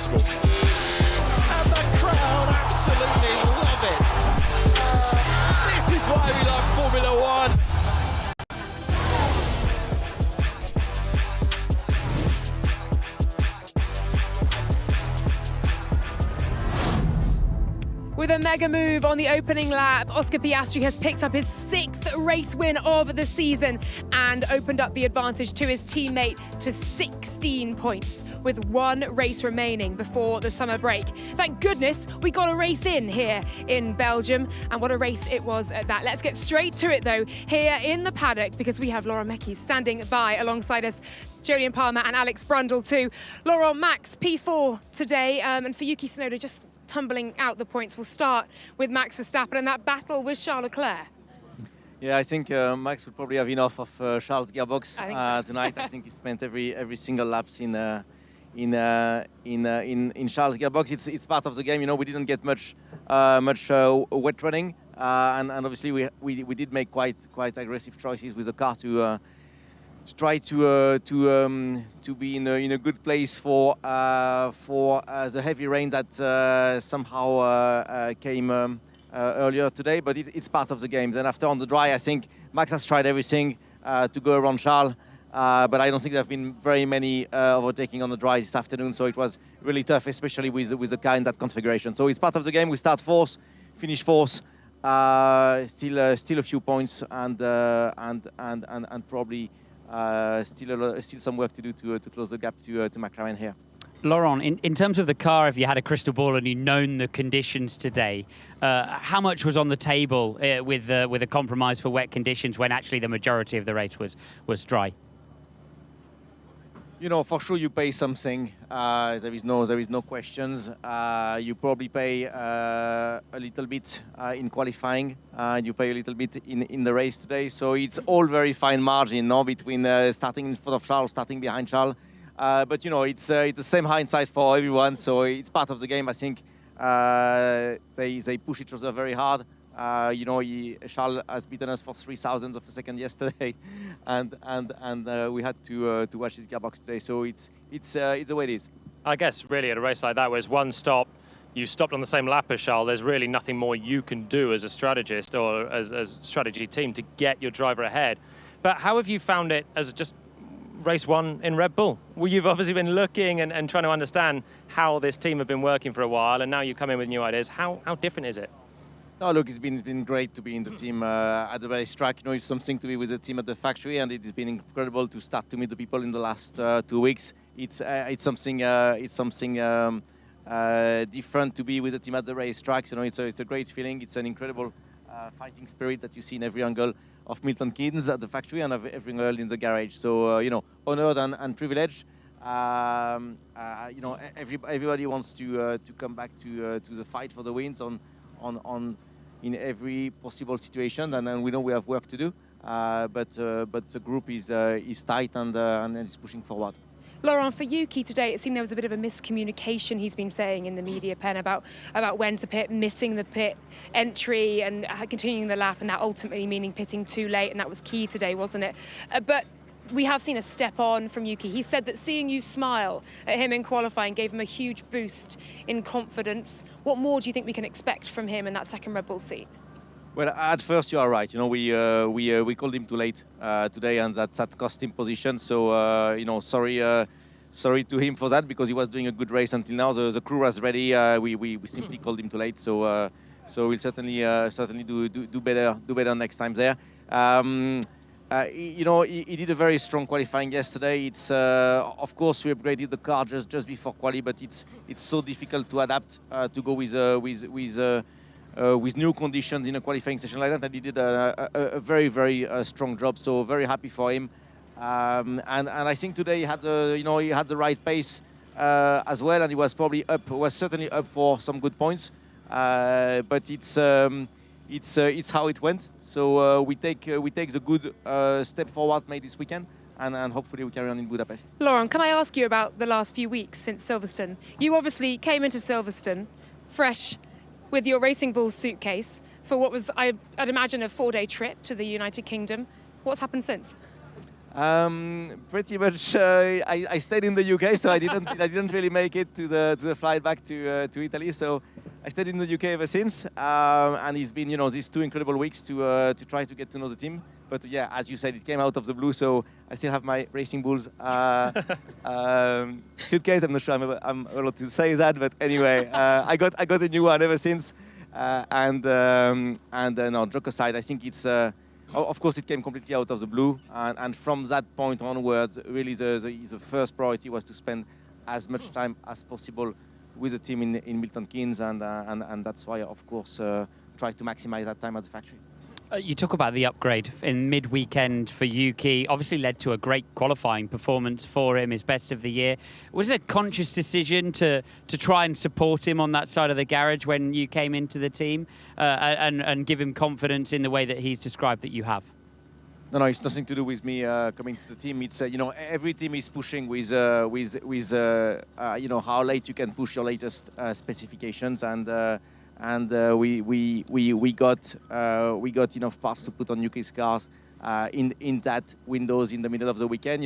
possible. And the crowd absolutely love it. This is why we love Formula One. With a mega move on the opening lap, Oscar Piastri has picked up his 6th race win of the season and opened up the advantage to his teammate to 16 points with 1 race remaining before the summer break. Thank goodness we got a race in here in Belgium, and what a race it was at that. Let's get straight to it though here in the paddock, because we have Laurent Mekies standing by alongside us, Jolyon Palmer and Alex Brundle too. Laurent, Max, P4 today, and for Yuki Tsunoda, just tumbling out the points. We'll start with Max Verstappen and that battle with Charles Leclerc. Yeah, I think Max would probably have enough of Charles' gearbox so. tonight. I think he spent every single laps in Charles' gearbox. It's part of the game. You know, we didn't get much wet running, and obviously we did make quite aggressive choices with the car to try to be in a good place for the heavy rain that somehow came earlier today. But it's part of the game. Then after on the dry, I think Max has tried everything to go around Charles, but I don't think there have been very many overtaking on the dry this afternoon. So it was really tough, especially with the car in that configuration. So it's part of the game. We start 4th, finish 4th. Still a few points and probably still some work to do to close the gap to McLaren here. Laurent, in terms of the car, if you had a crystal ball and you'd known the conditions today, how much was on the table with a compromise for wet conditions when actually the majority of the race was dry? You know, for sure you pay something. There is no questions. You probably pay a little bit in qualifying. You pay a little bit in the race today. So it's all very fine margin, no, between starting in front of Charles, starting behind Charles. But you know, it's the same hindsight for everyone. So it's part of the game. I think they push each other very hard. You know, Charles has beaten us for 0.003 of a second yesterday, and we had to watch his gearbox today. So it's the way it is. I guess really at a race like that, where it's one stop, you stopped on the same lap as Charles. There's really nothing more you can do as a strategist or as strategy team to get your driver ahead. But how have you found it as just race 1 in Red Bull? Well, you've obviously been looking and trying to understand how this team have been working for a while, and now you come in with new ideas. How different is it? No, look, it's been great to be in the team at the racetrack. You know, it's something to be with the team at the factory, and it's been incredible to start to meet the people in the last 2 weeks. It's something different to be with the team at the racetrack. You know, it's a great feeling. It's an incredible fighting spirit that you see in every angle of Milton Keynes at the factory and of every angle in the garage. So you know, honored and privileged. You know, everybody wants to come back to the fight for the wins in every possible situation, and then we know we have work to do, but the group is tight and is pushing forward. Laurent, for Yuki today, it seemed there was a bit of a miscommunication, he's been saying in the media pen about when to pit, missing the pit entry and continuing the lap, and that ultimately meaning pitting too late, and that was key today, wasn't it? But we have seen a step on from Yuki. He said that seeing you smile at him in qualifying gave him a huge boost in confidence. What more do you think we can expect from him in that second Red Bull seat? Well, at first you are right. You know, we called him too late today, and that cost him position. So you know, sorry to him for that, because he was doing a good race until now. The crew was ready. We simply called him too late. So we'll certainly do better next time there. You know, he did a very strong qualifying yesterday. It's of course we upgraded the car just before quali, but it's so difficult to adapt to go with new conditions in a qualifying session like that. And he did a very strong job. So very happy for him. And I think today he had the right pace as well, and he was certainly up for some good points. But it's how it went. So we take the good step forward made this weekend, and hopefully we carry on in Budapest. Laurent, can I ask you about the last few weeks since Silverstone? You obviously came into Silverstone fresh with your Racing Bulls suitcase for what was, I'd imagine, a 4-day trip to the United Kingdom. What's happened since? Pretty much. I stayed in the UK, so I didn't really make it to the flight back to Italy. So I stayed in the UK ever since, and it's been these 2 incredible weeks to try to get to know the team. But yeah, as you said, it came out of the blue, so I still have my Racing Bulls suitcase. I'm not sure I'm allowed to say that, but anyway, I got a new one ever since. No, joke aside, I think it's. Of course, it came completely out of the blue, and from that point onwards, really the first priority was to spend as much time as possible with the team in Milton Keynes, and that's why, of course, try to maximize that time at the factory. You talk about the upgrade in mid-weekend for Yuki. Obviously led to a great qualifying performance for him, his best of the year. Was it a conscious decision to try and support him on that side of the garage when you came into the team and give him confidence in the way that he's described that you have? No, it's nothing to do with me coming to the team. It's every team is pushing with how late you can push your latest specifications, and we got enough parts to put on Yuki's cars in that windows in the middle of the weekend.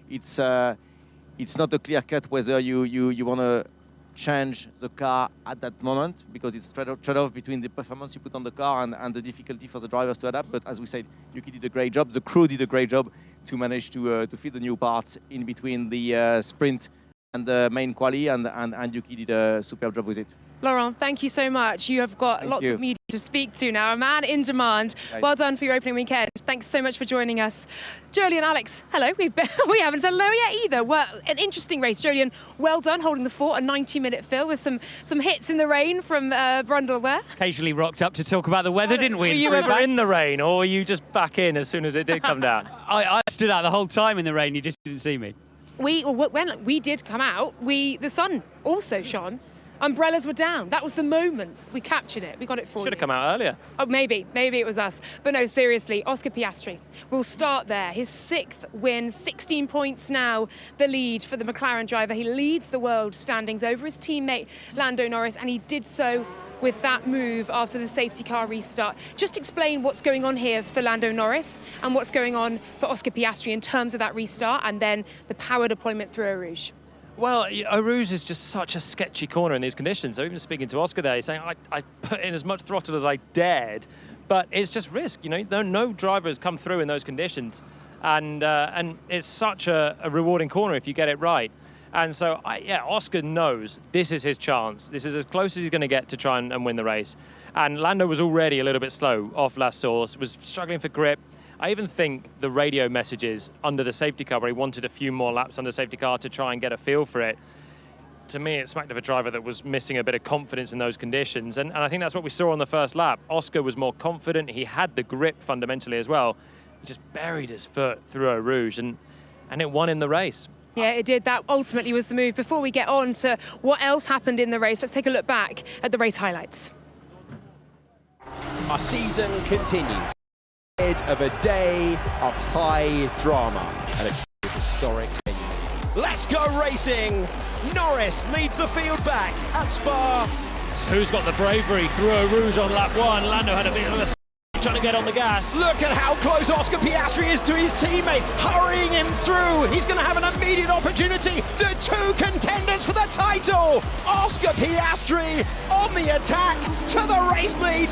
It's not a clear cut whether you want to change the car at that moment, because it's trade-off between the performance you put on the car and the difficulty for the drivers to adapt. But as we said, Yuki did a great job. The crew did a great job to manage to fit the new parts in between the sprint and the main quali, and Yuki did a superb job with it. Laurent, thank you so much. You have got lots of media to speak to now. A man in demand. Right. Well done for your opening weekend. Thanks so much for joining us. Jolien, Alex, hello. We haven't said hello yet either. Well, an interesting race. Jolien, well done holding the fort. A 90-minute fill with some hits in the rain from Brundle there. Occasionally rocked up to talk about the weather, didn't we? Were you ever in the rain, or were you just back in as soon as it did come down? I stood out the whole time in the rain. You just didn't see me. When we did come out, the sun also shone. Umbrellas were down. That was the moment. We captured it. We got it for you. Should have come out earlier. Oh, maybe it was us. But no, seriously, Oscar Piastri. We'll start there. His 6th win, 16 points now, the lead for the McLaren driver. He leads the world standings over his teammate Lando Norris, and he did so with that move after the safety car restart. Just explain what's going on here for Lando Norris and what's going on for Oscar Piastri in terms of that restart and then the power deployment through Eau Rouge. Well, Eau Rouge is just such a sketchy corner in these conditions. So even speaking to Oscar there, he's saying, I put in as much throttle as I dared, but it's just risk. No driver has come through in those conditions, and it's such a rewarding corner if you get it right. And so, Oscar knows this is his chance. This is as close as he's going to get to try and win the race. And Lando was already a little bit slow off La Source, was struggling for grip. I even think the radio messages under the safety car, where he wanted a few more laps under safety car to try and get a feel for it. To me, it smacked of a driver that was missing a bit of confidence in those conditions. And I think that's what we saw on the first lap. Oscar was more confident. He had the grip fundamentally as well. He just buried his foot through Eau Rouge, and it won him the race. Yeah, it did. That ultimately was the move. Before we get on to what else happened in the race, let's take a look back at the race highlights. Our season continues. Of a day of high drama and a historic venue. Let's go racing! Norris leads the field back at Spa. Who's got the bravery through Eau Rouge on lap 1? Lando had a bit of a trying to get on the gas. Look at how close Oscar Piastri is to his teammate, hurrying him through. He's going to have an immediate opportunity. The 2 contenders for the title. Oscar Piastri on the attack to the race lead.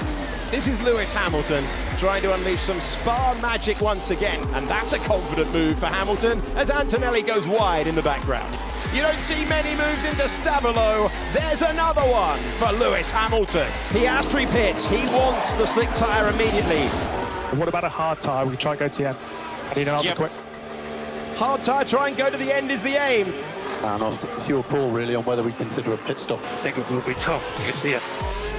This is Lewis Hamilton trying to unleash some Spa magic once again, and that's a confident move for Hamilton as Antonelli goes wide in the background. You don't see many moves into Stabilo. There's another one for Lewis Hamilton. Piastri pits. He wants the slick tyre immediately. What about a hard tyre? We can try and go to the end. I need an answer quick. Hard tyre, try and go to the end is the aim. And Oscar, it's your call really on whether we consider a pit stop. I think it will be tough to get to the end.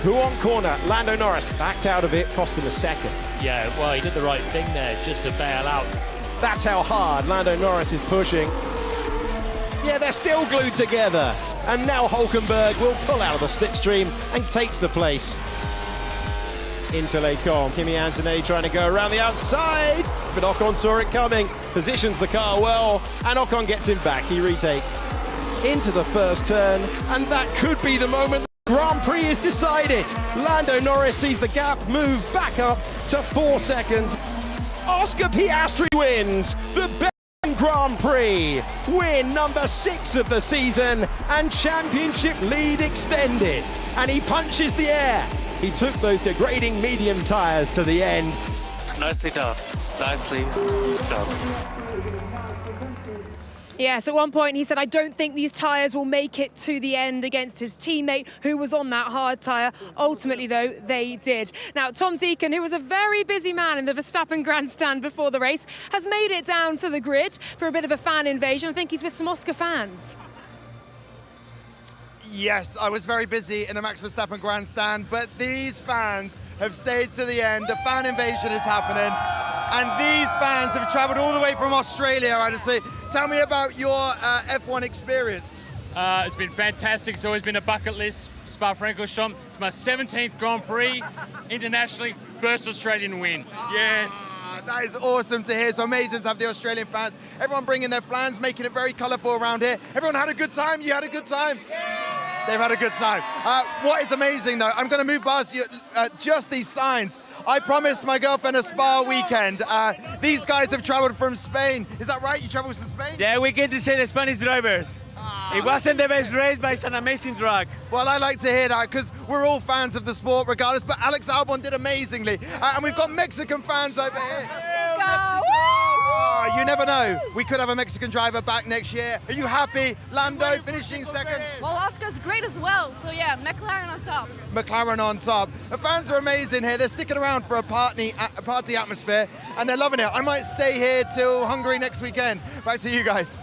Who on corner? Lando Norris backed out of it, cost him a second. Yeah, well, he did the right thing there, just to bail out. That's how hard Lando Norris is pushing. Yeah, they're still glued together. And now Hülkenberg will pull out of the slipstream and takes the place. Into Les Combes. Kimi Antonelli trying to go around the outside, but Ocon saw it coming, positions the car well, and Ocon gets him back. He retake into the first turn, and that could be the moment. Grand Prix is decided. Lando Norris sees the gap move back up to 4 seconds. Oscar Piastri wins the Belgian Grand Prix, win number 6 of the season and championship lead extended. And he punches the air. He took those degrading medium tyres to the end. Nicely done. Nicely done. Yes, at one point he said, I don't think these tyres will make it to the end against his teammate who was on that hard tyre. Ultimately, though, they did. Now, Tom Deacon, who was a very busy man in the Verstappen grandstand before the race, has made it down to the grid for a bit of a fan invasion. I think he's with some Oscar fans. Yes, I was very busy in the Max Verstappen grandstand, but these fans have stayed to the end. The fan invasion is happening, and these fans have travelled all the way from Australia, honestly. Tell me about your F1 experience. It's been fantastic. It's always been a bucket list. Spa-Francorchamps. It's my 17th Grand Prix internationally, first Australian win. Yes. That is awesome to hear. So amazing to have the Australian fans. Everyone bringing their fans, making it very colourful around here. Everyone had a good time? You had a good time? They've had a good time. What is amazing, though, I'm going to move past you, just these signs. I promised my girlfriend a spa weekend. These guys have travelled from Spain. Is that right? You travelled from Spain? Yeah, we get to see the Spanish drivers. It wasn't the best race, but it's an amazing track. Well, I like to hear that because we're all fans of the sport regardless, but Alex Albon did amazingly. And we've got Mexican fans over here. Oh, you never know. We could have a Mexican driver back next year. Are you happy? Lando finishing second. Well, Oscar's great as well. So yeah, McLaren on top. McLaren on top. The fans are amazing here. They're sticking around for a party atmosphere, and they're loving it. I might stay here till Hungary next weekend. Back to you guys.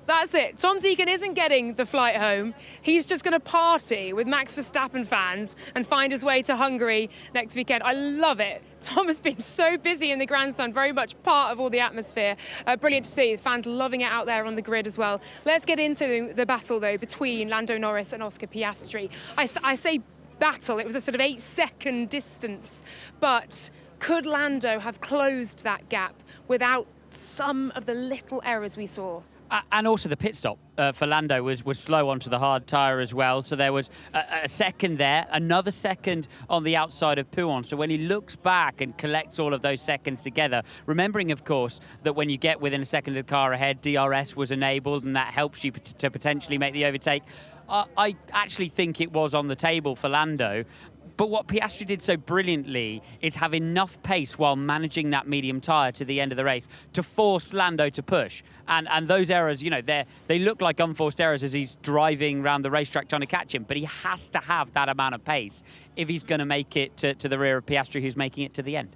That's it. Tom Deacon isn't getting the flight home. He's just going to party with Max Verstappen fans and find his way to Hungary next weekend. I love it. Tom has been so busy in the grandstand, very much part of all the atmosphere. Brilliant to see. The fans loving it out there on the grid as well. Let's get into the battle, though, between Lando Norris and Oscar Piastri. I say battle. It was a sort of 8-second distance. But could Lando have closed that gap without some of the little errors we saw? And also the pit stop for Lando was slow onto the hard tyre as well. So there was a second there, another second on the outside of Pouin. So when he looks back and collects all of those seconds together, remembering, of course, that when you get within a second of the car ahead, DRS was enabled, and that helps you to potentially make the overtake. I actually think it was on the table for Lando. But what Piastri did so brilliantly is have enough pace while managing that medium tyre to the end of the race to force Lando to push. And those errors, you know, they look like unforced errors as he's driving around the racetrack trying to catch him. But he has to have that amount of pace if he's going to make it to the rear of Piastri, who's making it to the end.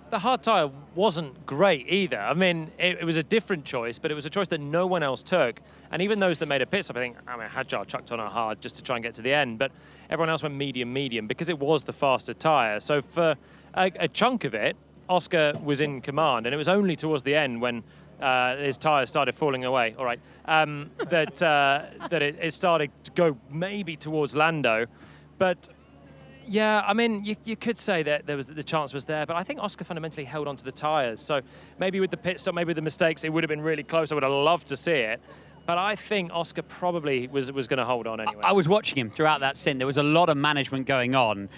The hard tyre wasn't great either. I mean, it was a different choice, but it was a choice that no one else took. And even those that made a pit stop, I mean, Hadjar chucked on a hard just to try and get to the end, but everyone else went medium, because it was the faster tyre. So for a chunk of it, Oscar was in command, and it was only towards the end when his tyres started falling away, all right, that it started to go maybe towards Lando. But yeah, I mean, you could say that the chance was there, but I think Oscar fundamentally held onto the tyres. So maybe with the pit stop, maybe with the mistakes, it would have been really close. I would have loved to see it. But I think Oscar probably was going to hold on anyway. I was watching him throughout that stint. There was a lot of management going on.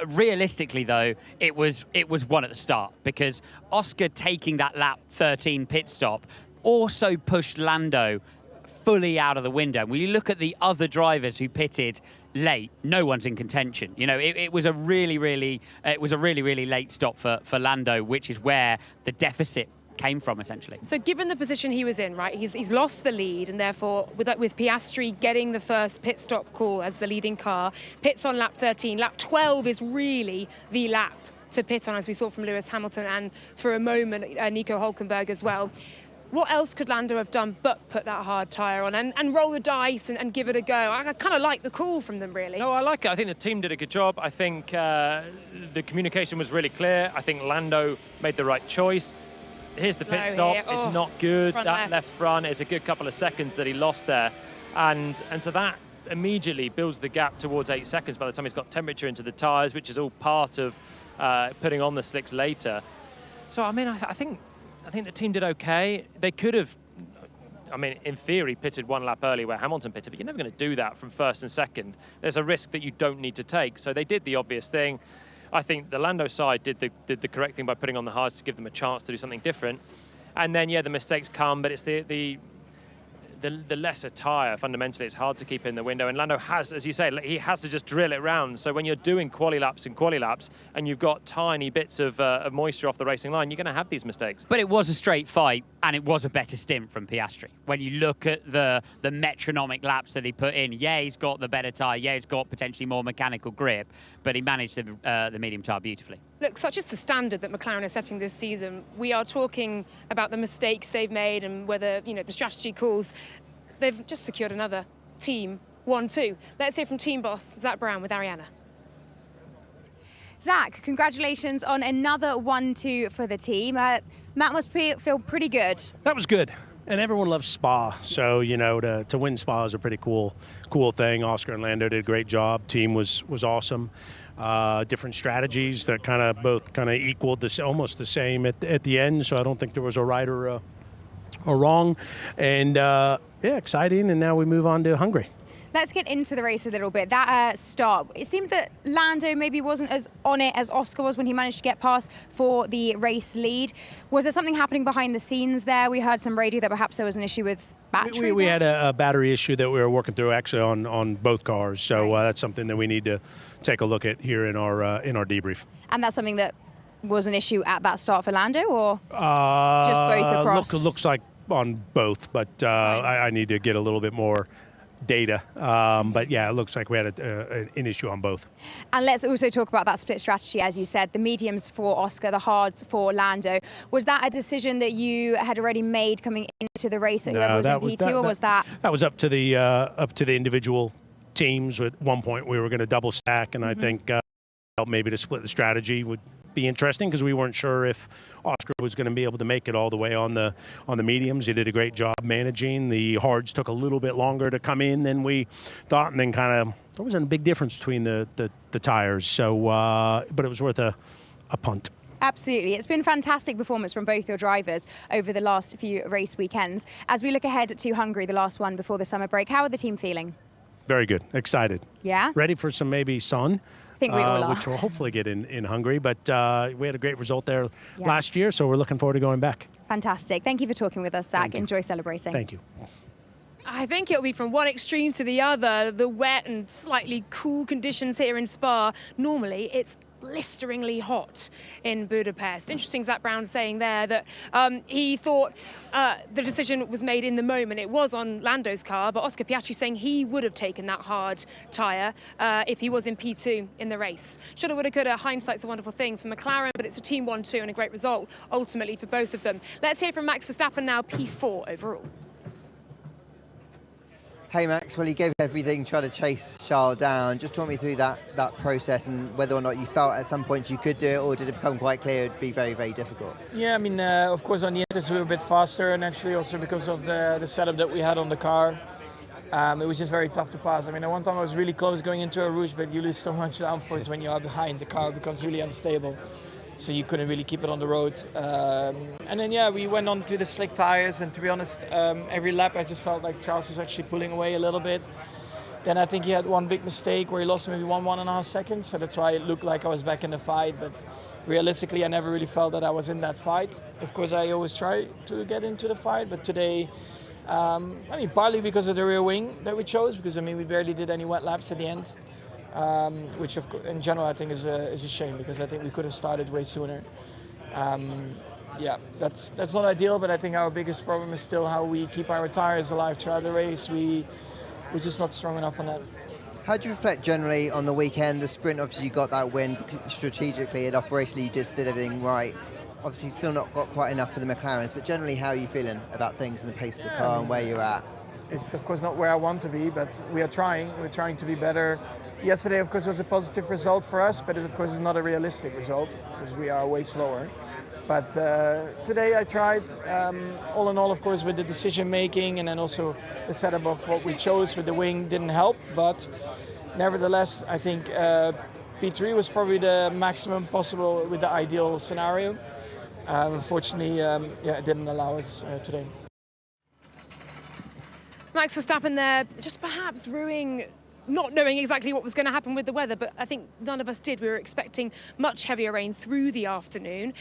Realistically, though, it was one at the start, because Oscar taking that lap 13 pit stop also pushed Lando fully out of the window. When you look at the other drivers who pitted late, no one's in contention. You know, it was a really late stop for Lando, which is where the deficit came from, essentially. So given the position he was in, right, he's lost the lead, and therefore with Piastri getting the first pit stop call as the leading car, pits on lap 13, lap 12 is really the lap to pit on, as we saw from Lewis Hamilton, and for a moment Nico Hülkenberg as well. What else could Lando have done but put that hard tyre on and roll the dice and give it a go? I kind of like the call from them, really. No, I like it. I think the team did a good job. I think the communication was really clear. I think Lando made the right choice. Here's the pit stop. It's not good. That left front is a good couple of seconds that he lost there. And so that immediately builds the gap towards 8 seconds by the time he's got temperature into the tyres, which is all part of putting on the slicks later. So, I mean, I think the team did okay. They could have, I mean, in theory, pitted one lap early where Hamilton pitted, but you're never going to do that from first and second. There's a risk that you don't need to take. So they did the obvious thing. I think the Lando side did the correct thing by putting on the hards to give them a chance to do something different. And then, yeah, the mistakes come, but it's the lesser tyre. Fundamentally, it's hard to keep in the window. And Lando has, as you say, he has to just drill it round. So when you're doing quali laps and you've got tiny bits of moisture off the racing line, you're going to have these mistakes. But it was a straight fight, and it was a better stint from Piastri. When you look at the metronomic laps that he put in, yeah, he's got the better tyre, yeah, he's got potentially more mechanical grip, but he managed the medium tyre beautifully. Look, such is the standard that McLaren are setting this season. We are talking about the mistakes they've made and whether, you know, the strategy calls. They've just secured another team 1-2. Let's hear from team boss Zak Brown with Ariana. Zak, congratulations on another 1-2 for the team. Matt must feel pretty good. That was good. And everyone loves Spa, so, you know, to win Spa is a pretty cool thing. Oscar and Lando did a great job. Team was awesome. Different strategies that both equaled this, almost the same at the end. So I don't think there was a right or wrong. And yeah, exciting. And now we move on to Hungary. Let's get into the race a little bit. That start, it seemed that Lando maybe wasn't as on it as Oscar was when he managed to get past for the race lead. Was there something happening behind the scenes there? We heard some radio that perhaps there was an issue with battery. We had a battery issue that we were working through actually on both cars. So that's something that we need to take a look at here in our debrief. And that's something that was an issue at that start for Lando, or just both across? Looks like on both, but I need to get a little bit more data. But yeah, it looks like we had an issue on both. And let's also talk about that split strategy, as you said, the mediums for Oscar, the hards for Lando. Was that a decision that you had already made coming into the race that whoever was in P2, or was that? That was up to the individual teams. At one point we were going to double stack, and I think maybe to split the strategy would be interesting, because we weren't sure if Oscar was going to be able to make it all the way on the mediums. He did a great job managing. The hards took a little bit longer to come in than we thought, and then there wasn't a big difference between the tires. So, but it was worth a punt. Absolutely. It's been fantastic performance from both your drivers over the last few race weekends. As we look ahead to Hungary, the last one before the summer break, how are the team feeling? Very good. Excited. Yeah? Ready for some maybe sun. I think we all are. Which we'll hopefully get in Hungary. But we had a great result there last year, so we're looking forward to going back. Fantastic. Thank you for talking with us, Zak. Enjoy celebrating. Thank you. I think it'll be from one extreme to the other. The wet and slightly cool conditions here in Spa. Normally, it's blisteringly hot in Budapest. Interesting, Zak Brown saying there that he thought the decision was made in the moment. It was on Lando's car, but Oscar Piastri saying he would have taken that hard tyre if he was in P2 in the race. Shoulda, woulda, coulda. Hindsight's a wonderful thing for McLaren, but it's a team 1-2 and a great result ultimately for both of them. Let's hear from Max Verstappen now, P4 overall. Hey Max, well, you gave everything, tried to chase Charles down. Just talk me through that process and whether or not you felt at some points you could do it, or did it become quite clear it would be very, very difficult? Yeah, I mean, of course on the inters we were a bit faster, and actually also because of the setup that we had on the car. It was just very tough to pass. I mean, at one time I was really close going into a rouge, but you lose so much downforce when you are behind. The car becomes really unstable. So you couldn't really keep it on the road. And then, yeah, we went on to the slick tires, and to be honest, every lap I just felt like Charles was actually pulling away a little bit. Then I think he had one big mistake where he lost maybe 1.5 seconds, so that's why it looked like I was back in the fight. But realistically, I never really felt that I was in that fight. Of course, I always try to get into the fight, but today, I mean, partly because of the rear wing that we chose, because I mean, we barely did any wet laps at the end. Which in general I think is a shame, because I think we could have started way sooner. Yeah, that's not ideal, but I think our biggest problem is still how we keep our tires alive throughout the race. We're just not strong enough on that. How do you reflect generally on the weekend? The sprint, obviously you got that win strategically and operationally, you just did everything right. Obviously still not got quite enough for the McLarens, but generally how are you feeling about things and the pace of the car and where you're at? It's of course not where I want to be, but we are trying. We're trying to be better. Yesterday, of course, was a positive result for us, but it, of course, is not a realistic result because we are way slower. But today I tried. All in all, of course, with the decision making and then also the setup of what we chose with the wing didn't help. But nevertheless, I think P3 was probably the maximum possible with the ideal scenario. Unfortunately, yeah, it didn't allow us today. Max Verstappen there, just perhaps ruining not knowing exactly what was going to happen with the weather, but I think none of us did. We were expecting much heavier rain through the afternoon.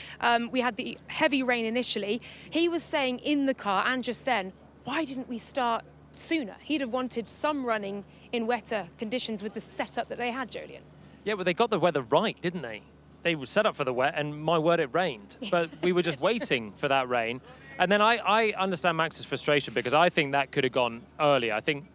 We had the heavy rain initially. He was saying in the car and just then, why didn't we start sooner? He'd have wanted some running in wetter conditions with the setup that they had, Jolien. Yeah, well, they got the weather right, didn't they? They were set up for the wet, and my word, it rained. But we were just waiting for that rain. And then I understand Max's frustration, because I think that could have gone earlier. I think,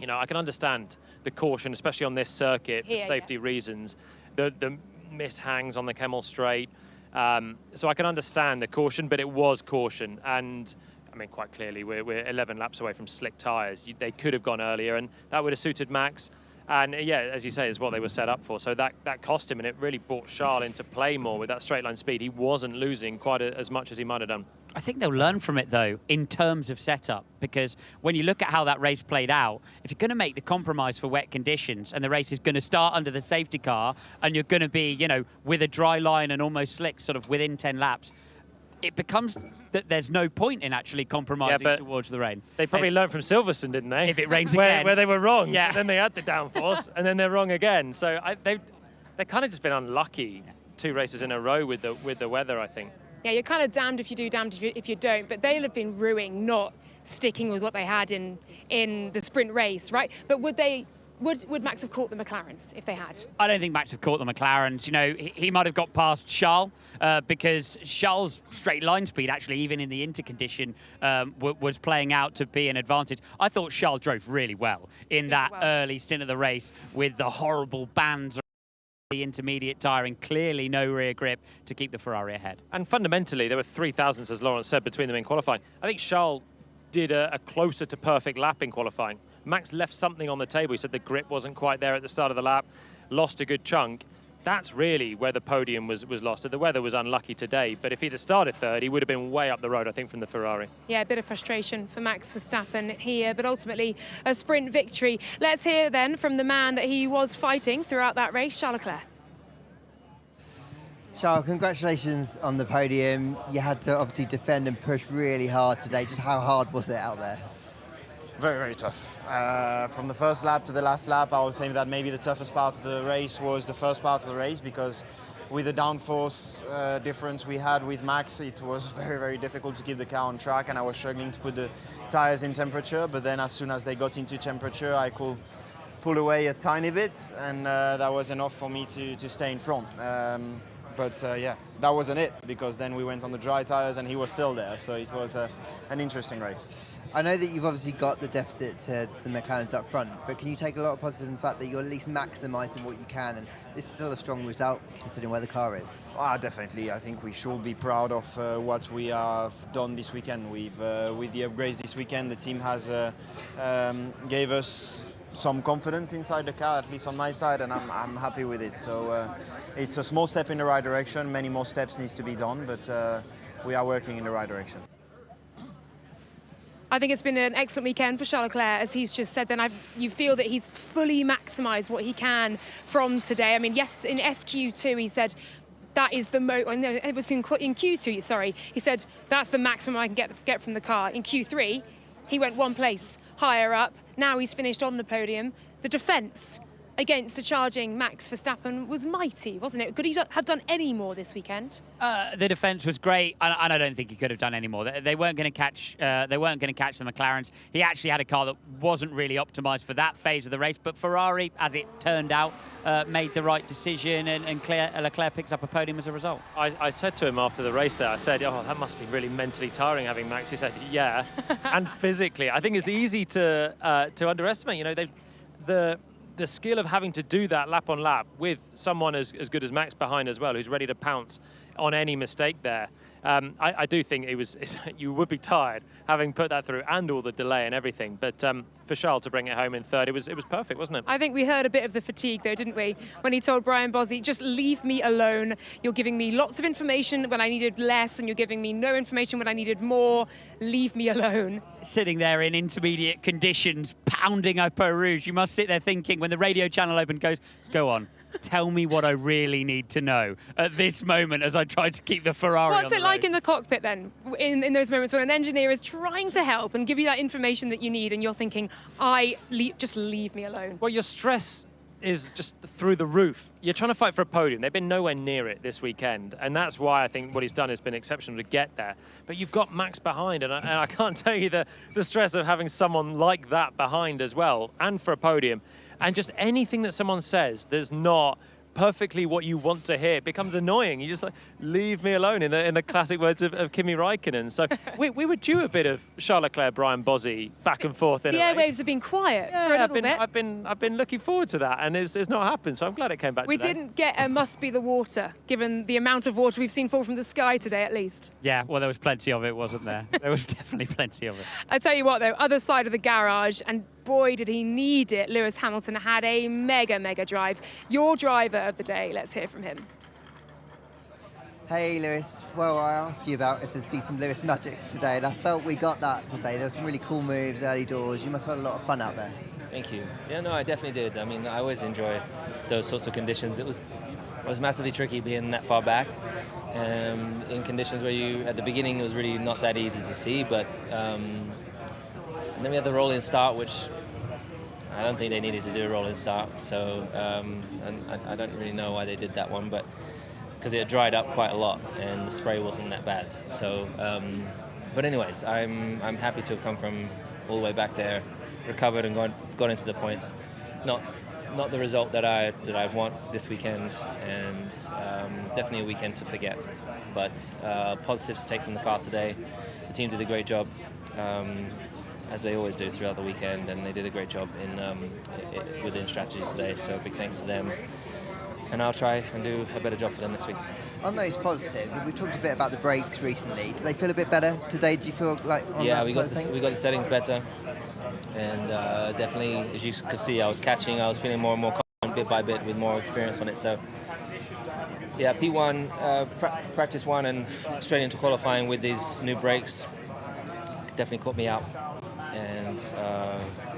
you know, I can understand the caution, especially on this circuit for safety reasons. The mist hangs on the Kemmel Straight. So I can understand the caution, but it was caution. And I mean, quite clearly, we're 11 laps away from slick tyres. They could have gone earlier, and that would have suited Max. And yeah, as you say, is what they were set up for. So that cost him, and it really brought Charles into play more with that straight line speed. He wasn't losing quite as much as he might have done. I think they'll learn from it, though, in terms of setup, because when you look at how that race played out, if you're going to make the compromise for wet conditions and the race is going to start under the safety car and you're going to be, you know, with a dry line and almost slick sort of within 10 laps, it becomes that there's no point in actually compromising towards the rain. They probably learned from Silverstone, didn't they? If it rains again. Where they were wrong. Yeah. So then they had the downforce, and then they're wrong again. So they've kind of just been unlucky 2 races in a row with the weather, I think. Yeah, you're kind of damned if you do, damned if you don't. But they'll have been ruining not sticking with what they had in the sprint race, right? But would Max have caught the McLarens if they had? I don't think Max have caught the McLarens. You know, he might have got past Charles because Charles' straight line speed, actually, even in the intercondition, was playing out to be an advantage. I thought Charles drove really well in that early stint of the race with the horrible bands around the intermediate tyre and clearly no rear grip to keep the Ferrari ahead. And fundamentally, there were 3 thousandths, as Lawrence said, between them in qualifying. I think Charles did a closer to perfect lap in qualifying. Max left something on the table. He said the grip wasn't quite there at the start of the lap, lost a good chunk. That's really where the podium was lost. The weather was unlucky today, but if he'd have started third, he would have been way up the road, I think, from the Ferrari. Yeah, a bit of frustration for Max Verstappen here, but ultimately a sprint victory. Let's hear then from the man that he was fighting throughout that race, Charles Leclerc. Charles, congratulations on the podium. You had to obviously defend and push really hard today. Just how hard was it out there? Very, very tough. From the first lap to the last lap, I was saying that maybe the toughest part of the race was the first part of the race, because with the downforce difference we had with Max, it was very, very difficult to keep the car on track, and I was struggling to put the tires in temperature. But then as soon as they got into temperature, I could pull away a tiny bit, and that was enough for me to stay in front. But yeah, that wasn't it, because then we went on the dry tires and he was still there. So it was an interesting race. I know that you've obviously got the deficit to the McLarens up front, but can you take a lot of positive in the fact that you're at least maximising what you can, and it's still a strong result considering where the car is? Definitely. I think we should be proud of what we have done this weekend. With the upgrades this weekend, the team has gave us some confidence inside the car, at least on my side, and I'm happy with it. So it's a small step in the right direction. Many more steps needs to be done, but we are working in the right direction. I think it's been an excellent weekend for Charles Leclerc, as he's just said. Then you feel that he's fully maximised what he can from today. I mean, yes, in SQ2 he said that is the no, it was in Q2. Sorry, he said that's the maximum I can get from the car. In Q3, he went 1 place higher up. Now he's finished on the podium. The defence against a charging Max Verstappen was mighty, wasn't it? Could he have done any more this weekend? The defence was great, and I don't think he could have done any more. They weren't going to catch. They weren't going to catch the McLarens. He actually had a car that wasn't really optimised for that phase of the race. But Ferrari, as it turned out, made the right decision, and Leclerc picks up a podium as a result. I said to him after the race there, I said, "Oh, that must be really mentally tiring having Max." He said, "Yeah," and physically. I think it's easy to underestimate. You know, the skill of having to do that lap on lap with someone as good as Max behind as well, who's ready to pounce on any mistake there. I do think you would be tired having put that through, and all the delay and everything. But for Charles to bring it home in third, it was perfect, wasn't it? I think we heard a bit of the fatigue, though, didn't we? When he told Brian Bossie, just leave me alone. You're giving me lots of information when I needed less, and you're giving me no information when I needed more. Leave me alone. Sitting there in intermediate conditions, pounding up Eau Rouge, you must sit there thinking, when the radio channel opened, go on. Tell me what I really need to know at this moment as I try to keep the Ferrari What's on the it like in the cockpit then, in those moments when an engineer is trying to help and give you that information that you need and you're thinking, just leave me alone? Well, your stress is just through the roof. You're trying to fight for a podium. They've been nowhere near it this weekend, and that's why I think what he's done has been exceptional to get there. But you've got Max behind, and I can't tell you the stress of having someone like that behind as well, and for a podium. And just anything that someone says, there's not perfectly what you want to hear. It becomes annoying. You just like, leave me alone, in the classic words of Kimi Räikkönen. So we were due a bit of Charles Leclerc, Brian Bozzi back and forth. The airwaves have been quiet for a little bit. I've been looking forward to that, and it's not happened. So I'm glad it came back. We today. didn't get a must be the water, given the amount of water we've seen fall from the sky today, at least. Yeah, well, there was plenty of it, wasn't there? There was definitely plenty of it. I tell you what, though, other side of the garage, and boy, did he need it. Lewis Hamilton had a mega drive. Your driver of the day, let's hear from him. Hey Lewis, well I asked you about if there'd be some Lewis magic today, and I felt we got that today. There were some really cool moves early doors. You must have had a lot of fun out there. Thank you. Yeah, no, I definitely did. I mean, I always enjoy those sorts of conditions. It was massively tricky being that far back, in conditions where at the beginning it was really not that easy to see, but and then we had the rolling start, which I don't think they needed to do a rolling start. So and I don't really know why they did that one, but because it had dried up quite a lot and the spray wasn't that bad. So, but anyways, I'm happy to have come from all the way back there, recovered and got into the points. Not the result that I want this weekend, and definitely a weekend to forget. But positives to take from the car today. The team did a great job, as they always do throughout the weekend, and they did a great job within strategy today. So big thanks to them. And I'll try and do a better job for them next week. On those positives, we talked a bit about the brakes recently. Do they feel a bit better today? Do you feel like on yeah, that we got the settings better, and definitely, as you could see, I was feeling more and more confident bit by bit with more experience on it. So yeah, P1, practice one, and straight into qualifying with these new brakes definitely caught me out, and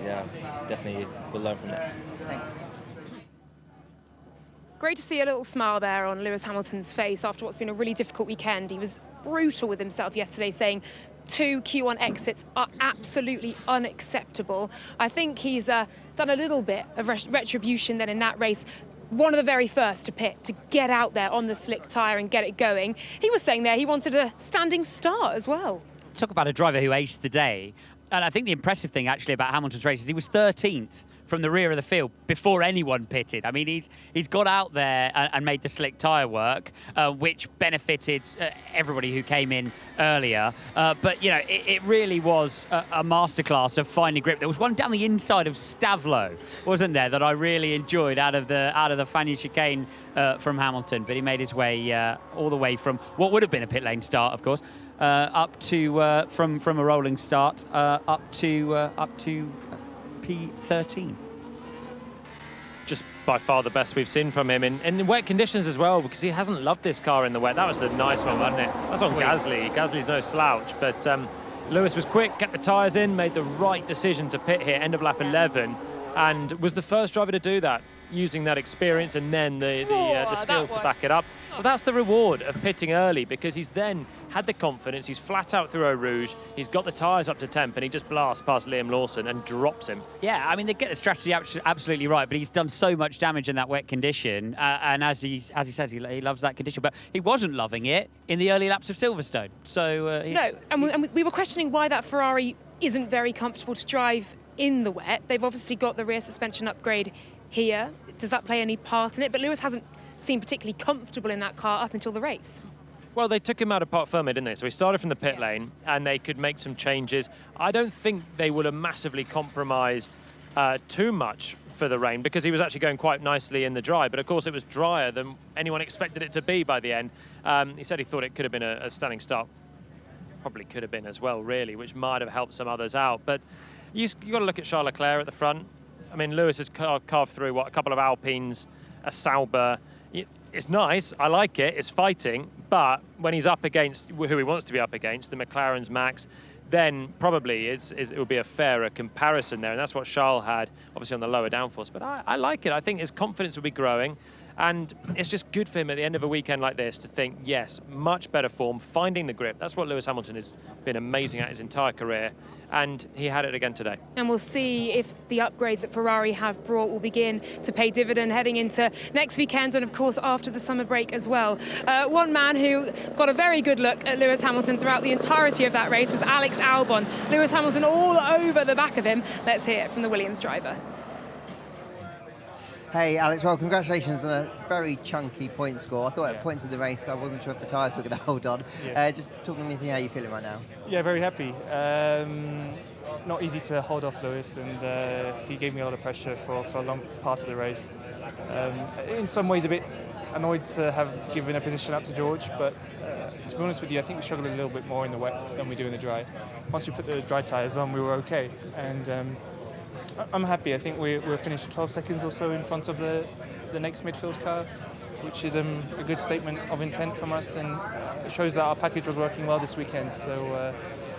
yeah, definitely will learn from that. Thanks. Great to see a little smile there on Lewis Hamilton's face after what's been a really difficult weekend. He was brutal with himself yesterday, saying 2 Q1 exits are absolutely unacceptable. I think he's done a little bit of retribution then in that race. One of the very first to pit, to get out there on the slick tyre and get it going. He was saying there he wanted a standing start as well. Talk about a driver who aced the day. And I think the impressive thing actually about Hamilton's race is he was 13th from the rear of the field before anyone pitted. I mean, he's got out there and made the slick tyre work, which benefited everybody who came in earlier. But, you know, it really was a masterclass of finding grip. There was one down the inside of Stavlo, wasn't there, that I really enjoyed out of the Fagnes chicane from Hamilton. But he made his way all the way from what would have been a pit lane start, of course, up to from a rolling start up to P13. Just by far the best we've seen from him in wet conditions as well, because he hasn't loved this car in the wet. That was the nice one, wasn't it? That's on Gasly. Gasly's no slouch, but Lewis was quick, kept the tyres in, made the right decision to pit here, end of lap 11, and was the first driver to do that, using that experience and then the skill to back it up. Well, that's the reward of pitting early, because he's then had the confidence, he's flat out through Eau Rouge, he's got the tyres up to temp, and he just blasts past Liam Lawson and drops him. Yeah, I mean, they get the strategy absolutely right, but he's done so much damage in that wet condition, and as he says, he loves that condition, but he wasn't loving it in the early laps of Silverstone. So no, and we were questioning why that Ferrari isn't very comfortable to drive in the wet. They've obviously got the rear suspension upgrade here. Does that play any part in it? But Lewis hasn't seemed particularly comfortable in that car up until the race. Well, they took him out of parc fermé, didn't they? So he started from the pit lane, and they could make some changes. I don't think they would have massively compromised too much for the rain, because he was actually going quite nicely in the dry. But of course, it was drier than anyone expected it to be by the end. He said he thought it could have been a standing start. Probably could have been as well, really, which might have helped some others out. But you got to look at Charles Leclerc at the front. I mean, Lewis has carved through, a couple of Alpines, a Sauber. It's nice, I like it, it's fighting, but when he's up against who he wants to be up against, the McLaren's Max, then probably it will be a fairer comparison there, and that's what Charles had, obviously on the lower downforce. But I like it. I think his confidence will be growing, And it's just good for him at the end of a weekend like this to think, yes, much better form, finding the grip. That's what Lewis Hamilton has been amazing at his entire career. And he had it again today. And we'll see if the upgrades that Ferrari have brought will begin to pay dividend heading into next weekend and, of course, after the summer break as well. One man who got a very good look at Lewis Hamilton throughout the entirety of that race was Alex Albon. Lewis Hamilton all over the back of him. Let's hear it from the Williams driver. Hey Alex, well congratulations on a very chunky point score. I thought at points of the race I wasn't sure if the tyres were going to hold on. Just talking me through how you're feeling right now. Yeah, very happy. Not easy to hold off Lewis, and he gave me a lot of pressure for a long part of the race. In some ways a bit annoyed to have given a position up to George, but to be honest with you, I think we struggled a little bit more in the wet than we do in the dry. Once we put the dry tyres on, we were okay, and I'm happy. I think we're finished 12 seconds or so in front of the next midfield car, which is a good statement of intent from us, and it shows that our package was working well this weekend. So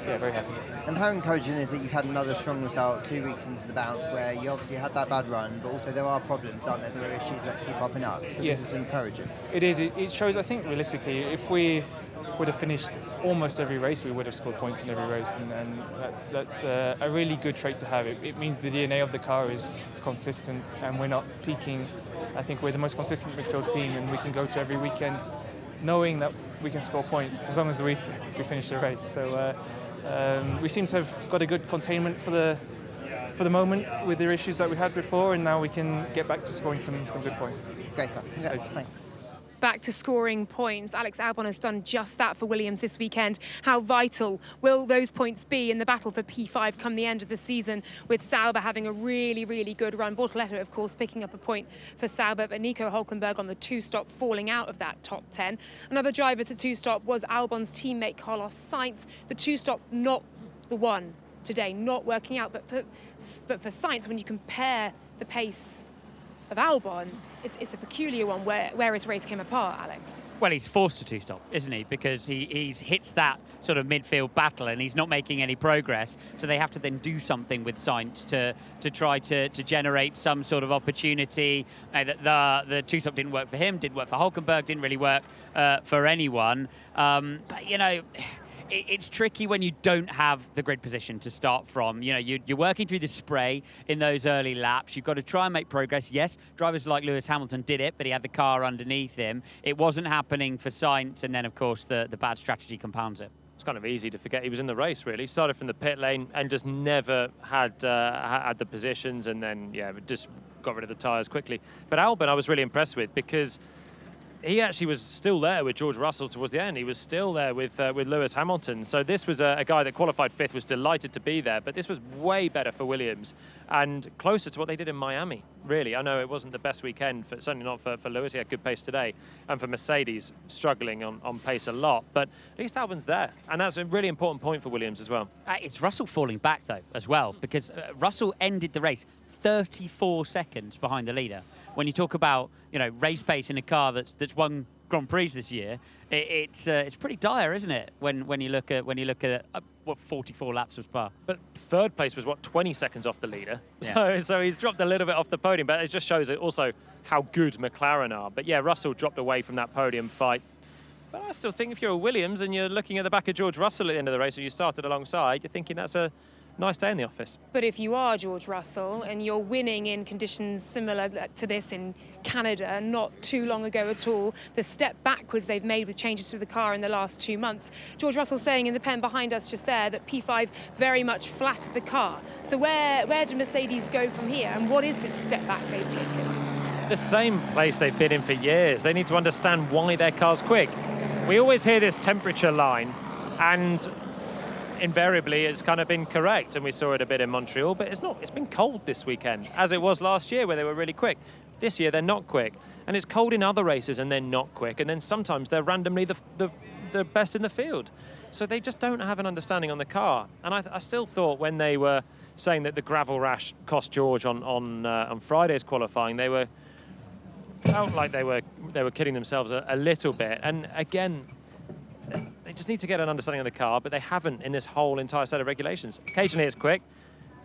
yeah, very happy. And how encouraging is it you've had another strong result 2 weeks into the bounce, where you obviously had that bad run, but also there are problems, aren't there? There are issues that keep popping up. So yes. This is encouraging. It is. It shows, I think, realistically, if we would have finished almost every race, we would have scored points in every race, and that's a really good trait to have. It means the DNA of the car is consistent, and we're not peaking. I think we're the most consistent midfield team, and we can go to every weekend knowing that we can score points as long as we finish the race. So we seem to have got a good containment for the moment with the issues that we had before, and now we can get back to scoring some good points. Great stuff. Thanks. Back to scoring points. Alex Albon has done just that for Williams this weekend. How vital will those points be in the battle for P5 come the end of the season, with Sauber having a really, really good run? Bortoleto, of course, picking up a point for Sauber, but Nico Hülkenberg on the two-stop falling out of that top 10. Another driver to two-stop was Albon's teammate Carlos Sainz. The two-stop not the one today, not working out, but for Sainz, when you compare the pace of Albon, it's a peculiar one where his race came apart, Alex. Well, he's forced to two-stop, isn't he? Because he's hits that sort of midfield battle and he's not making any progress. So they have to then do something with Sainz to try to generate some sort of opportunity. The two-stop didn't work for him, didn't work for Hülkenberg, didn't really work for anyone. But, you know, it's tricky when you don't have the grid position to start from. You know, you're working through the spray in those early laps. You've got to try and make progress. Yes, drivers like Lewis Hamilton did it, but he had the car underneath him. It wasn't happening for Sainz, and then, of course, the bad strategy compounds it. It's kind of easy to forget he was in the race, really. Started from the pit lane and just never had the positions, and then, yeah, just got rid of the tyres quickly. But Albon I was really impressed with, because he actually was still there with George Russell towards the end. He was still there with Lewis Hamilton. So this was a guy that qualified 5th, was delighted to be there. But this was way better for Williams and closer to what they did in Miami, really. I know it wasn't the best weekend, certainly not for Lewis. He had good pace today. And for Mercedes, struggling on pace a lot. But at least Albon's there. And that's a really important point for Williams as well. It's Russell falling back, though, as well, because Russell ended the race 34 seconds behind the leader. When you talk about, you know, race pace in a car that's won Grand Prix this year, it's pretty dire, isn't it? When you look at what 44 laps of Spa. But third place was what, 20 seconds off the leader. Yeah. So he's dropped a little bit off the podium, but it just shows it also how good McLaren are. But yeah, Russell dropped away from that podium fight. But I still think if you're a Williams and you're looking at the back of George Russell at the end of the race and you started alongside, you're thinking that's a nice day in the office. But if you are George Russell and you're winning in conditions similar to this in Canada not too long ago at all, the step backwards they've made with changes to the car in the last 2 months, George Russell saying in the pen behind us just there that P5 very much flattered the car. So where do Mercedes go from here, and what is this step back they've taken? The same place they've been in for years. They need to understand why their car's quick. We always hear this temperature line, and invariably it's kind of been correct, and we saw it a bit in Montreal, but it's not. It's been cold this weekend, as it was last year where they were really quick. This year they're not quick, and it's cold in other races and they're not quick, and then sometimes they're randomly the best in the field. So they just don't have an understanding on the car. And I still thought when they were saying that the gravel rash cost George on Friday's qualifying, they felt like they were kidding themselves a little bit. And again, they just need to get an understanding of the car, but they haven't in this whole entire set of regulations. Occasionally it's quick,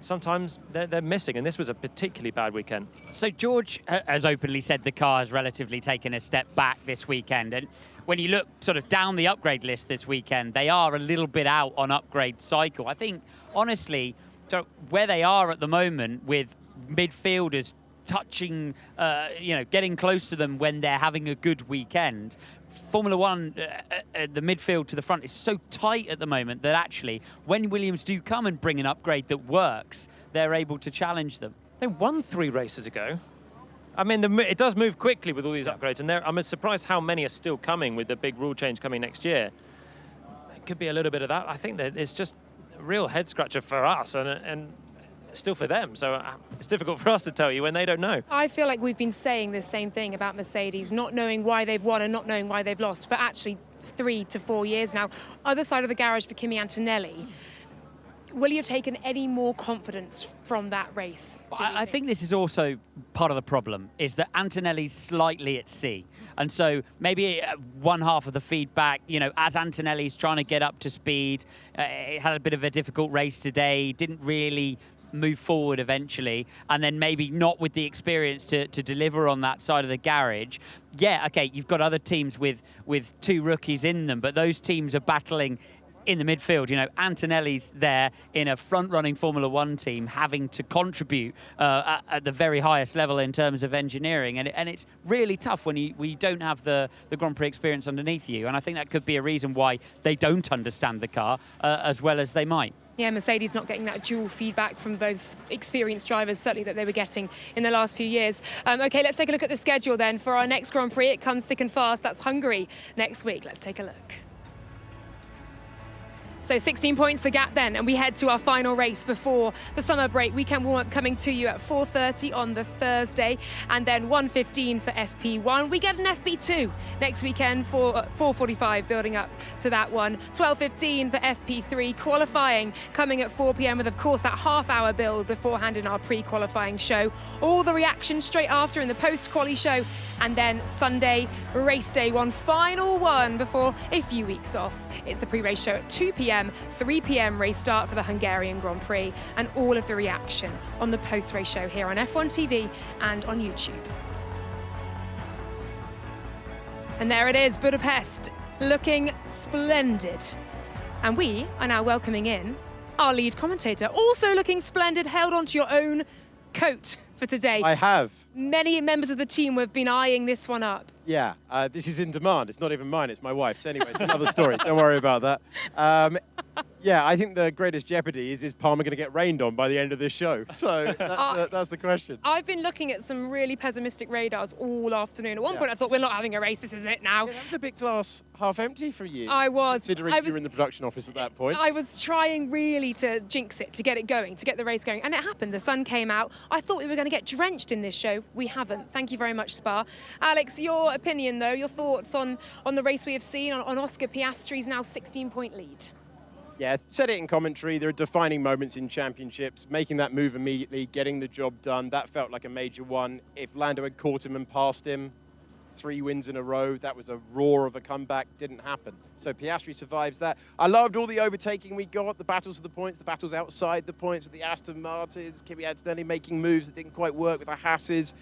sometimes they're missing, and this was a particularly bad weekend. So George has openly said the car has relatively taken a step back this weekend, and when you look sort of down the upgrade list this weekend, they are a little bit out on upgrade cycle. I think, honestly, where they are at the moment with midfielders touching, getting close to them when they're having a good weekend, Formula One, the midfield to the front is so tight at the moment that actually, when Williams do come and bring an upgrade that works, they're able to challenge them. They won 3 races ago. I mean, it does move quickly with all these upgrades, and I'm surprised how many are still coming with the big rule change coming next year. It could be a little bit of that. I think that it's just a real head scratcher for us, and still for them, so it's difficult for us to tell you when they don't know. I feel like we've been saying the same thing about Mercedes, not knowing why they've won and not knowing why they've lost for actually 3 to 4 years now. Other side of the garage for Kimi Antonelli. Will you have taken any more confidence from that race? I think this is also part of the problem, is that Antonelli's slightly at sea. And so maybe one half of the feedback, as Antonelli's trying to get up to speed, had a bit of a difficult race today, didn't really move forward eventually, and then maybe not with the experience to deliver on that side of the garage. Yeah, okay, you've got other teams with 2 rookies in them, but those teams are battling in the midfield. Antonelli's there in a front-running Formula One team, having to contribute at the very highest level in terms of engineering, and it's really tough when you don't have the Grand Prix experience underneath you, and I think that could be a reason why they don't understand the car as well as they might. Yeah, Mercedes not getting that dual feedback from both experienced drivers, certainly that they were getting in the last few years. Okay, let's take a look at the schedule then. For our next Grand Prix, it comes thick and fast. That's Hungary next week. Let's take a look. So 16 points the gap then, and we head to our final race before the summer break. Weekend warm-up coming to you at 4:30 on the Thursday, and then 1:15 for FP1. We get an FP2 next weekend for 4:45, building up to that one. 12:15 for FP3, qualifying coming at 4 p.m. with, of course, that half-hour build beforehand in our pre-qualifying show. All the reaction straight after in the post-quali show, and then Sunday, race day, one final one before a few weeks off. It's the pre-race show at 2 p.m. 3 p.m. race start for the Hungarian Grand Prix, and all of the reaction on the post-race show here on F1 TV and on YouTube. And there it is, Budapest, looking splendid. And we are now welcoming in our lead commentator, also looking splendid, held onto your own coat for today. I have. Many members of the team have been eyeing this one up. Yeah, this is in demand. It's not even mine, it's my wife's. Anyway, it's another story. Don't worry about that. Yeah, I think the greatest jeopardy is Palmer going to get rained on by the end of this show? So that's the question. I've been looking at some really pessimistic radars all afternoon. At one point I thought, we're not having a race, this is it now. Yeah, that was a big glass half empty for you. I was. Considering you were in the production office at that point. I was trying really to jinx it, to get it going, to get the race going. And it happened. The sun came out. I thought we were going to get drenched in this show. We haven't. Thank you very much, Spa. Alex, your opinion, though, your thoughts on the race we have seen, on Oscar Piastri's now 16-point lead? Yeah, said it in commentary. There are defining moments in championships. Making that move immediately, getting the job done, that felt like a major one. If Lando had caught him and passed him, 3 wins in a row, that was a roar of a comeback. Didn't happen. So Piastri survives that. I loved all the overtaking we got, the battles of the points, the battles outside the points with the Aston Martins, Kimi Antonelli making moves that didn't quite work with the Hasses.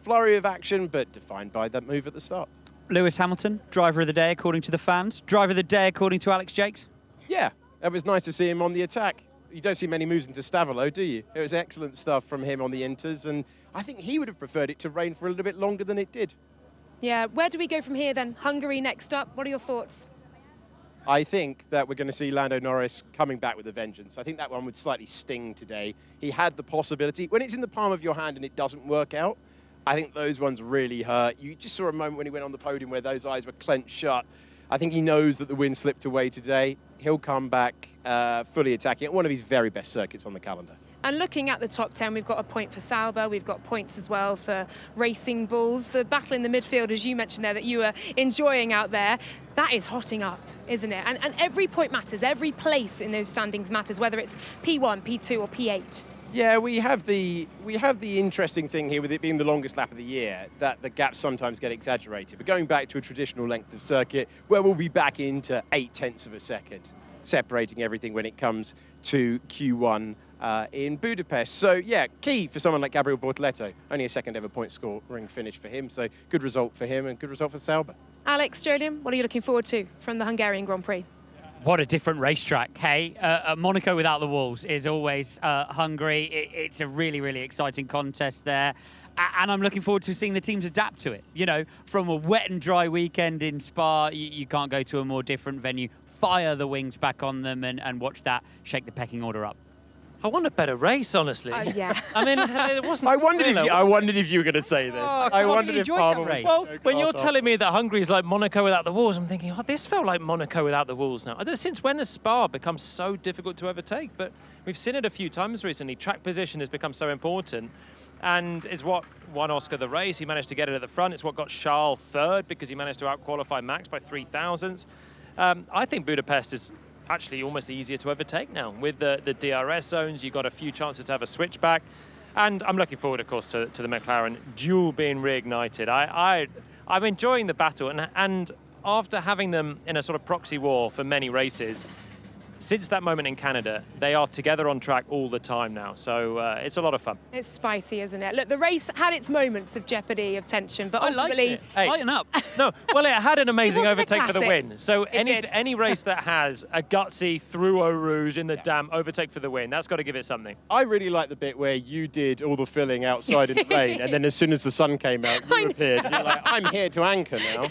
Flurry of action, but defined by that move at the start. Lewis Hamilton, driver of the day according to the fans. Driver of the day according to Alex Jakes. Yeah, it was nice to see him on the attack. You don't see many moves into Stavolo, do you? It was excellent stuff from him on the inters, and I think he would have preferred it to rain for a little bit longer than it did. Yeah, where do we go from here then? Hungary next up. What are your thoughts? I think that we're going to see Lando Norris coming back with a vengeance. I think that one would slightly sting today. He had the possibility. When it's in the palm of your hand and it doesn't work out, I think those ones really hurt. You just saw a moment when he went on the podium where those eyes were clenched shut. I think he knows that the win slipped away today. He'll come back fully attacking at one of his very best circuits on the calendar. And looking at the top 10, we've got a point for Sauber. We've got points as well for Racing Bulls. The battle in the midfield, as you mentioned there, that you were enjoying out there, that is hotting up, isn't it? And every point matters. Every place in those standings matters, whether it's P1, P2 or P8. Yeah, we have the interesting thing here with it being the longest lap of the year, that the gaps sometimes get exaggerated. But going back to a traditional length of circuit, where we'll be back into 0.8 of a second, separating everything when it comes to Q1 in Budapest. So yeah, key for someone like Gabriel Bortoleto. Only a second ever point scoring finish for him. So good result for him and good result for Sauber. Alex, Julian, what are you looking forward to from the Hungarian Grand Prix? What a different racetrack, hey? Monaco without the walls is always Hungary. It's a really, really exciting contest there. And I'm looking forward to seeing the teams adapt to it. You know, from a wet and dry weekend in Spa, you can't go to a more different venue. Fire the wings back on them and watch that shake the pecking order up. I want a better race, honestly. Yeah. I mean, it wasn't. I wondered if you were going to say this. Oh, I wondered if Palmer was. Well, when you're telling me that Hungary is like Monaco without the walls, I'm thinking, oh, this felt like Monaco without the walls now. I don't know, since when has Spa become so difficult to overtake? But we've seen it a few times recently. Track position has become so important, and is what won Oscar the race. He managed to get it at the front. It's what got Charles third because he managed to outqualify Max by 3 thousandths. I think Budapest is actually almost easier to overtake now. With the DRS zones, you've got a few chances to have a switchback. And I'm looking forward, of course, to the McLaren duel being reignited. I'm enjoying the battle. And after having them in a sort of proxy war for many races, since that moment in Canada, they are together on track all the time now. So it's a lot of fun. It's spicy, isn't it? Look, the race had its moments of jeopardy, of tension, but ultimately... Hey, lighten up. No, well, it had an amazing wasn't a overtake for the classic. win. So It did. any race that has a gutsy through Eau Rouge in the damp overtake for the win, that's got to give it something. I really like the bit where you did all the filling outside in the rain, and then as soon as the sun came out, you appeared. You're like, I'm here to anchor now.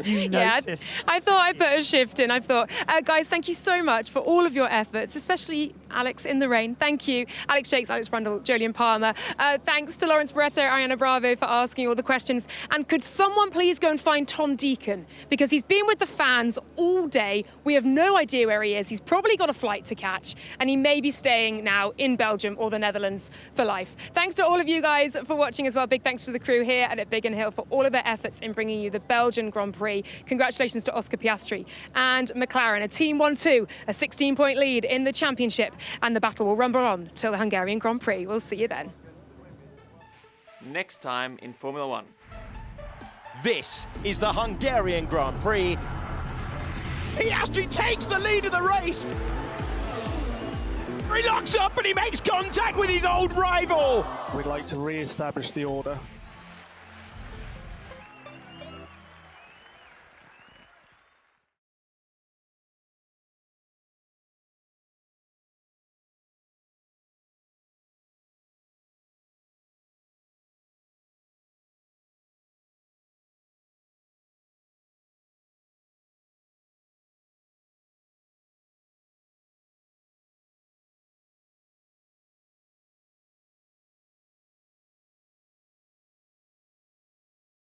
Yeah, I thought I put a shift in. I thought, guys, thank you so much for all of your efforts, especially Alex in the rain. Thank you. Alex Jakes, Alex Brundle, Julian Palmer. Thanks to Lawrence Barretto, Ariana Bravo for asking all the questions. And could someone please go and find Tom Deacon? Because he's been with the fans all day. We have no idea where he is. He's probably got a flight to catch, and he may be staying now in Belgium or the Netherlands for life. Thanks to all of you guys for watching as well. Big thanks to the crew here and at Biggin Hill for all of their efforts in bringing you the Belgian Grand Prix. Congratulations to Oscar Piastri and McLaren. A team 1-2, a 16-point lead in the championship, and the battle will rumble on till the Hungarian Grand Prix. We'll see you then. Next time in Formula One. This is the Hungarian Grand Prix. Piastri takes the lead of the race. He locks up and he makes contact with his old rival. We'd like to re-establish the order.